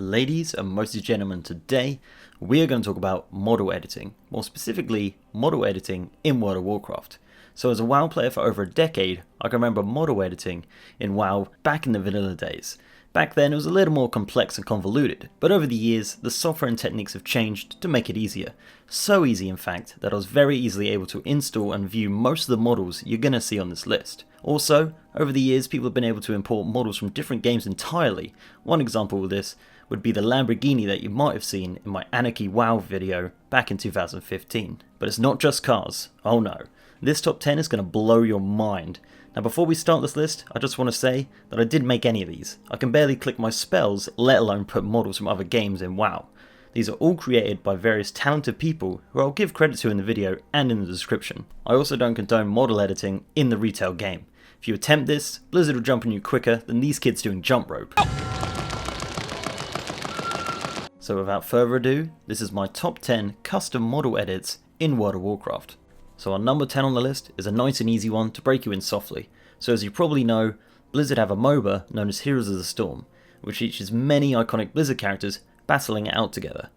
Ladies and mostly gentlemen, today we are going to talk about model editing, more specifically model editing in World of Warcraft. So as a WoW player for over a decade, I can remember model editing in WoW back in the vanilla days. Back then it was a little more complex and convoluted, but over the years the software and techniques have changed to make it easier. So easy in fact that I was very easily able to install and view most of the models you're going to see on this list. Also, over the years people have been able to import models from different games entirely. One example of this would be the Lamborghini that you might have seen in my Anarchy WoW video back in 2015. But it's not just cars, oh no. This top 10 is going to blow your mind. Now before we start this list, I just want to say that I didn't make any of these. I can barely click my spells, let alone put models from other games in WoW. These are all created by various talented people who I'll give credit to in the video and in the description. I also don't condone model editing in the retail game. If you attempt this, Blizzard will jump on you quicker than these kids doing jump rope. So without further ado, this is my top 10 custom model edits in World of Warcraft. So our number 10 on the list is a nice and easy one to break you in softly. So as you probably know, Blizzard have a MOBA known as Heroes of the Storm, which features many iconic Blizzard characters battling it out together.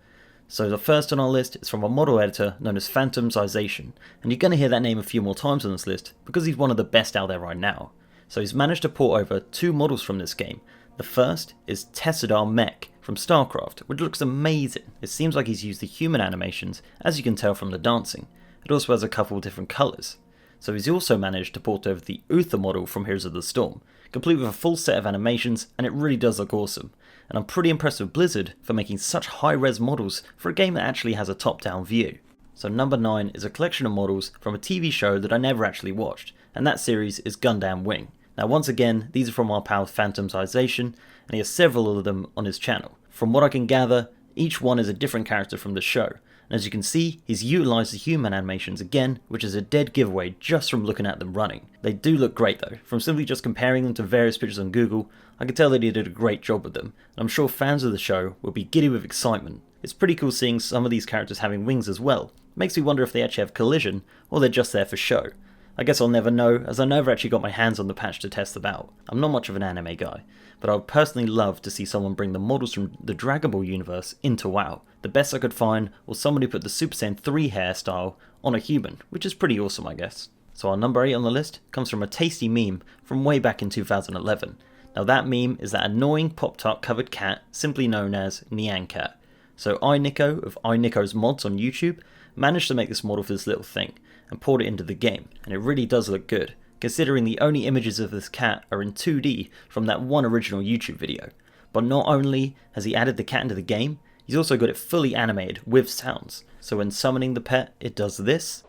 So the first on our list is from a model editor known as Phantomization, and you're going to hear that name a few more times on this list because he's one of the best out there right now. So he's managed to port over two models from this game. The first is Tessadar Mech from StarCraft, which looks amazing. It seems like he's used the human animations, as you can tell from the dancing. It also has a couple of different colours. So he's also managed to port over the Uther model from Heroes of the Storm, complete with a full set of animations, and it really does look awesome. And I'm pretty impressed with Blizzard for making such high-res models for a game that actually has a top-down view. So number 9 is a collection of models from a TV show that I never actually watched, and that series is Gundam Wing. Now once again, these are from our pal Phantomization, and he has several of them on his channel. From what I can gather, each one is a different character from the show. And as you can see, he's utilised the human animations again, which is a dead giveaway just from looking at them running. They do look great though. From simply just comparing them to various pictures on Google, I can tell that he did a great job with them, and I'm sure fans of the show will be giddy with excitement. It's pretty cool seeing some of these characters having wings as well. It makes me wonder if they actually have collision, or they're just there for show. I guess I'll never know, as I never actually got my hands on the patch to test them out. I'm not much of an anime guy, but I would personally love to see someone bring the models from the Dragon Ball universe into WoW. The best I could find was someone who put the Super Saiyan 3 hairstyle on a human, which is pretty awesome I guess. So our number 8 on the list comes from a tasty meme from way back in 2011. Now that meme is that annoying Pop-Tart covered cat simply known as Nyan Cat. So iNico of iNico's mods on YouTube managed to make this model for this little thing and poured it into the game, and it really does look good, considering the only images of this cat are in 2D from that one original YouTube video. But not only has he added the cat into the game, he's also got it fully animated with sounds. So when summoning the pet, it does this.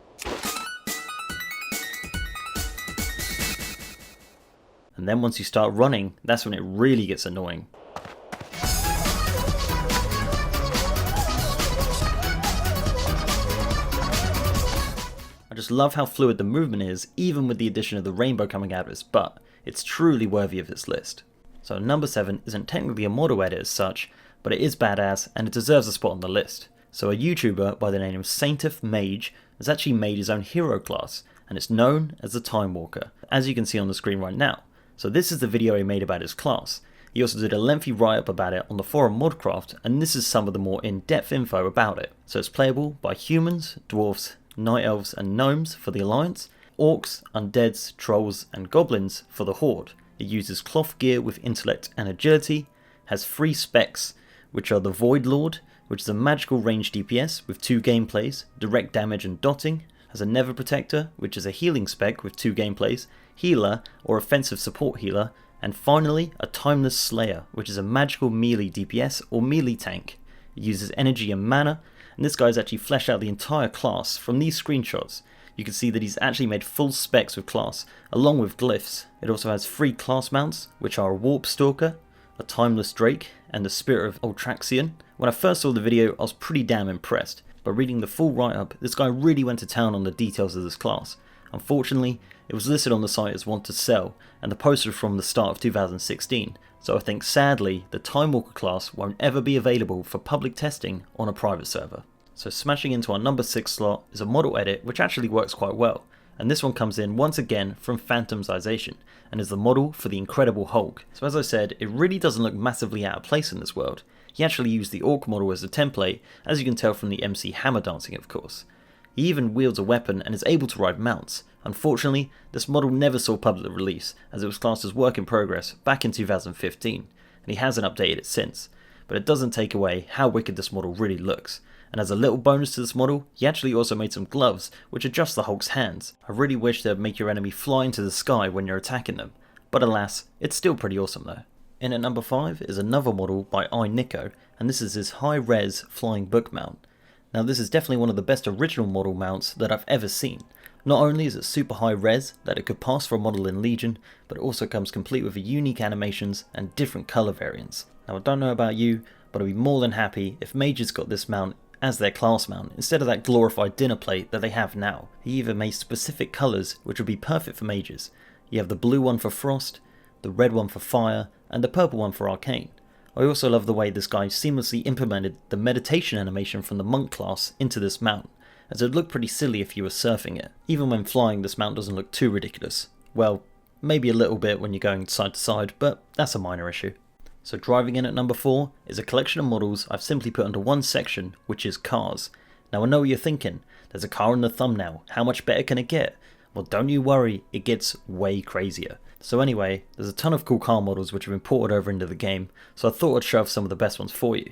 And then once you start running, that's when it really gets annoying. I just love how fluid the movement is, even with the addition of the rainbow coming out of its butt. It's truly worthy of this list. So number 7 isn't technically a model edit as such, but it is badass and it deserves a spot on the list. So a YouTuber by the name of Sainteth Mage has actually made his own hero class, and it's known as the Timewalker, as you can see on the screen right now. So this is the video he made about his class. He also did a lengthy write-up about it on the forum Modcraft, and this is some of the more in-depth info about it. So it's playable by humans, dwarves, night elves and gnomes for the Alliance, orcs, undeads, trolls and goblins for the Horde. It uses cloth gear with intellect and agility, has 3 specs, which are the Void Lord, which is a magical range DPS with 2 gameplays, direct damage and dotting, has a Nether Protector, which is a healing spec with 2 gameplays, healer or offensive support healer, and finally a Timeless Slayer, which is a magical melee DPS or melee tank. It uses energy and mana, and this guy's actually fleshed out the entire class. From these screenshots, you can see that he's actually made full specs with class, along with glyphs. It also has 3 class mounts, which are a Warp Stalker, a Timeless Drake, and the Spirit of Ultraxion. When I first saw the video, I was pretty damn impressed, but reading the full write-up, this guy really went to town on the details of this class. Unfortunately, it was listed on the site as want to sell, and the post was from the start of 2016, so I think sadly the Timewalker class won't ever be available for public testing on a private server. So smashing into our number 6 slot is a model edit which actually works quite well, and this one comes in once again from Phantomization, and is the model for the Incredible Hulk. So as I said, it really doesn't look massively out of place in this world. he actually used the Orc model as a template, as you can tell from the MC hammer dancing of course. He even wields a weapon and is able to ride mounts. Unfortunately, this model never saw public release, as it was classed as work in progress back in 2015, and he hasn't updated it since. But it doesn't take away how wicked this model really looks. And as a little bonus to this model, he actually also made some gloves which adjust the Hulk's hands. I really wish they'd make your enemy fly into the sky when you're attacking them, but alas, it's still pretty awesome though. In at number 5 is another model by Nico, and this is his high-res flying book mount. Now this is definitely one of the best original model mounts that I've ever seen. Not only is it super high res that it could pass for a model in Legion, but it also comes complete with unique animations and different colour variants. Now I don't know about you, but I'd be more than happy if mages got this mount as their class mount instead of that glorified dinner plate that they have now. He even made specific colours which would be perfect for mages. You have the blue one for Frost, the red one for Fire, and the purple one for Arcane. I also love the way this guy seamlessly implemented the meditation animation from the monk class into this mount, as it would look pretty silly if you were surfing it. Even when flying, this mount doesn't look too ridiculous. Well, maybe a little bit when you're going side to side, but that's a minor issue. So driving in at number 4 is a collection of models I've simply put into one section, which is cars. Now I know what you're thinking, there's a car in the thumbnail, how much better can it get? Well, don't you worry, it gets way crazier. So anyway, there's a ton of cool car models which have been ported over into the game, so I thought I'd show off some of the best ones for you.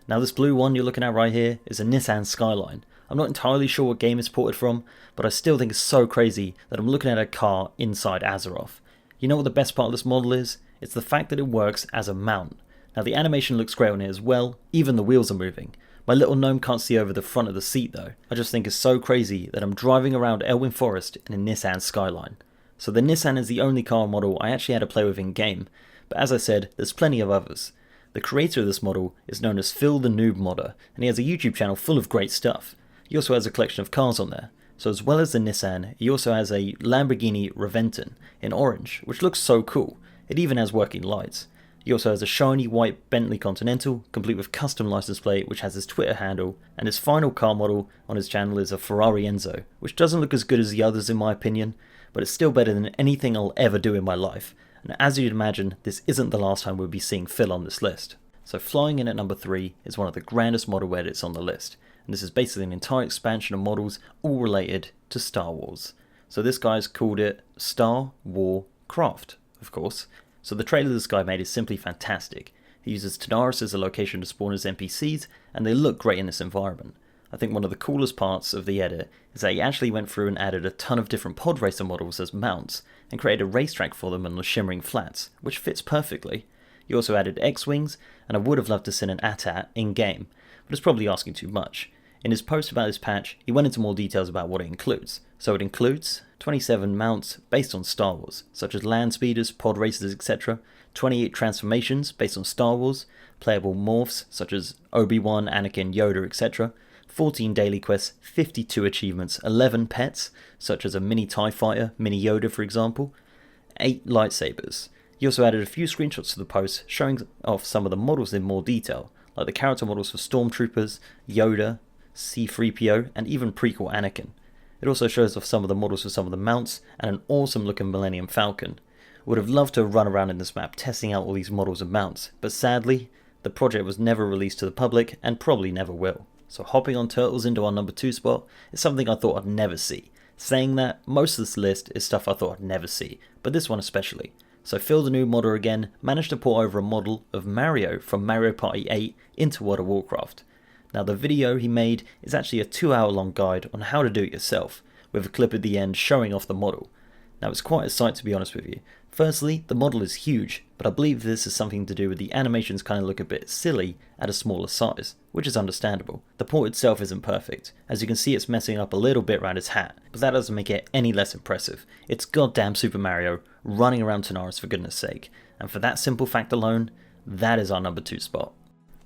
Now this blue one you're looking at right here is a Nissan Skyline. I'm not entirely sure what game it's ported from, but I still think it's so crazy that I'm looking at a car inside Azeroth. You know what the best part of this model is? It's the fact that it works as a mount. Now the animation looks great on it as well, even the wheels are moving. My little gnome can't see over the front of the seat though. I just think it's so crazy that I'm driving around Elwyn Forest in a Nissan Skyline. So the Nissan is the only car model I actually had to play with in game, but as I said, there's plenty of others. The creator of this model is known as Phil the Noob Modder, and he has a YouTube channel full of great stuff. He also has a collection of cars on there. So as well as the Nissan, he also has a Lamborghini Reventon in orange, which looks so cool. It even has working lights. He also has a shiny white Bentley Continental, complete with custom license plate which has his Twitter handle, and his final car model on his channel is a Ferrari Enzo, which doesn't look as good as the others in my opinion, but it's still better than anything I'll ever do in my life. And as you'd imagine, this isn't the last time we'll be seeing Phil on this list. So flying in at number 3 is one of the grandest model edits on the list, and this is basically an entire expansion of models all related to Star Wars. So this guy's called it Star Warcraft, of course. So the trailer this guy made is simply fantastic. He uses Tanaris as a location to spawn his NPCs, and they look great in this environment. I think one of the coolest parts of the edit is that he actually went through and added a ton of different pod racer models as mounts, and created a racetrack for them on the shimmering flats, which fits perfectly. He also added X-Wings, and I would have loved to send an AT-AT in-game, but it's probably asking too much. In his post about this patch, he went into more details about what it includes. So it includes 27 mounts based on Star Wars, such as land speeders, pod racers, etc., 28 transformations based on Star Wars, playable morphs such as Obi-Wan, Anakin, Yoda, etc., 14 daily quests, 52 achievements, 11 pets, such as a mini TIE fighter, mini Yoda for example, 8 lightsabers. He also added a few screenshots to the post showing off some of the models in more detail, like the character models for Stormtroopers, Yoda, C-3PO, and even prequel Anakin. It also shows off some of the models for some of the mounts, and an awesome looking Millennium Falcon. Would have loved to have run around in this map testing out all these models and mounts, but sadly, the project was never released to the public, and probably never will. So hopping on Turtles into our number 2 spot is something I thought I'd never see. Saying that, most of this list is stuff I thought I'd never see, but this one especially. So Phil the New Modder again managed to port over a model of Mario from Mario Party 8 into World of Warcraft. Now the video he made is actually a 2-hour long guide on how to do it yourself, with a clip at the end showing off the model. Now it's quite a sight to be honest with you. Firstly, the model is huge, but I believe this is something to do with the animations kind of look a bit silly at a smaller size, which is understandable. The port itself isn't perfect, as you can see it's messing up a little bit around his hat, but that doesn't make it any less impressive. It's goddamn Super Mario running around Tanaris for goodness sake, and for that simple fact alone, that is our number 2 spot.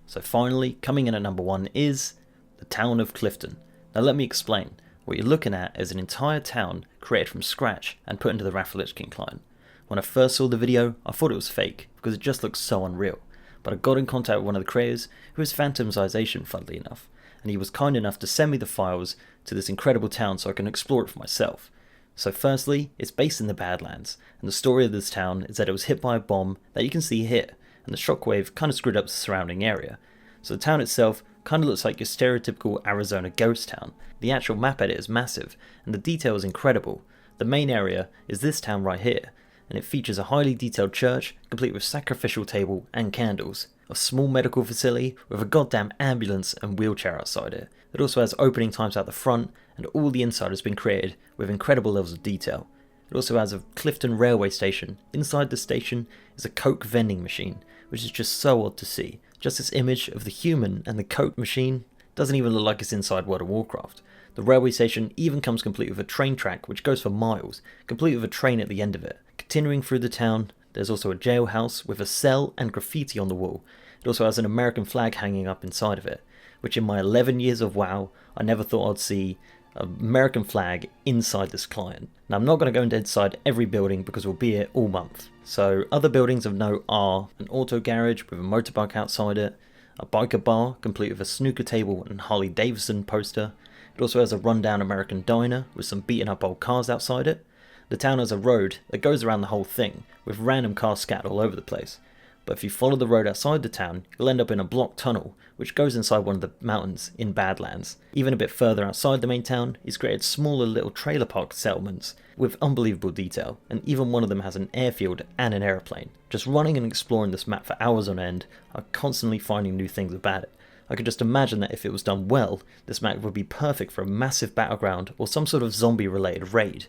So finally, coming in at number 1 is the town of Clifton. Now let me explain. What you're looking at is an entire town created from scratch and put into the Wrath of Lich King client. When I first saw the video, I thought it was fake, because it just looks so unreal. But I got in contact with one of the creators, who is Phantomization funnily enough, and he was kind enough to send me the files to this incredible town so I can explore it for myself. So firstly, it's based in the Badlands, and the story of this town is that it was hit by a bomb that you can see here, and the shockwave kind of screwed up the surrounding area. So the town itself kind of looks like your stereotypical Arizona ghost town. The actual map edit is massive, and the detail is incredible. The main area is this town right here, and it features a highly detailed church, complete with sacrificial table and candles, a small medical facility with a goddamn ambulance and wheelchair outside it. It also has opening times out the front, and all the inside has been created with incredible levels of detail. It also has a Clifton railway station. Inside the station is a Coke vending machine, which is just so odd to see. Just this image of the human and the Coke machine doesn't even look like it's inside World of Warcraft. The railway station even comes complete with a train track which goes for miles, complete with a train at the end of it. Continuing through the town, there's also a jailhouse with a cell and graffiti on the wall. It also has an American flag hanging up inside of it, which in my 11 years of WoW, I never thought I'd see an American flag inside this client. Now I'm not going to go into inside every building because we'll be here all month. So other buildings of note are an auto garage with a motorbike outside it, a biker bar complete with a snooker table and Harley Davidson poster. It also has a rundown American diner with some beaten up old cars outside it. The town has a road that goes around the whole thing, with random cars scattered all over the place. But if you follow the road outside the town, you'll end up in a blocked tunnel, which goes inside one of the mountains in Badlands. Even a bit further outside the main town, he's created smaller little trailer park settlements with unbelievable detail, and even one of them has an airfield and an aeroplane. Just running and exploring this map for hours on end, I'm constantly finding new things about it. I could just imagine that if it was done well, this map would be perfect for a massive battleground or some sort of zombie related raid.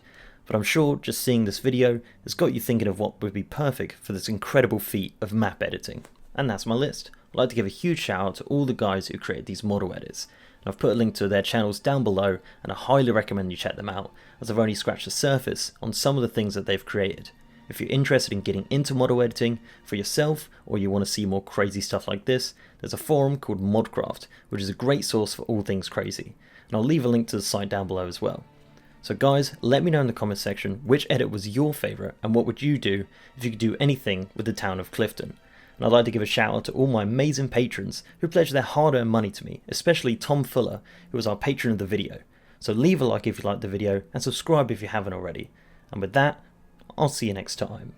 But I'm sure just seeing this video has got you thinking of what would be perfect for this incredible feat of map editing. And that's my list. I'd like to give a huge shout out to all the guys who created these model edits. And I've put a link to their channels down below, and I highly recommend you check them out, as I've only scratched the surface on some of the things that they've created. If you're interested in getting into model editing for yourself, or you want to see more crazy stuff like this, there's a forum called Warcraft, which is a great source for all things crazy. And I'll leave a link to the site down below as well. So guys, let me know in the comment section which edit was your favourite and what would you do if you could do anything with the town of Clifton. And I'd like to give a shout out to all my amazing patrons who pledged their hard-earned money to me, especially Tom Fuller, who was our patron of the video. So leave a like if you liked the video and subscribe if you haven't already. And with that, I'll see you next time.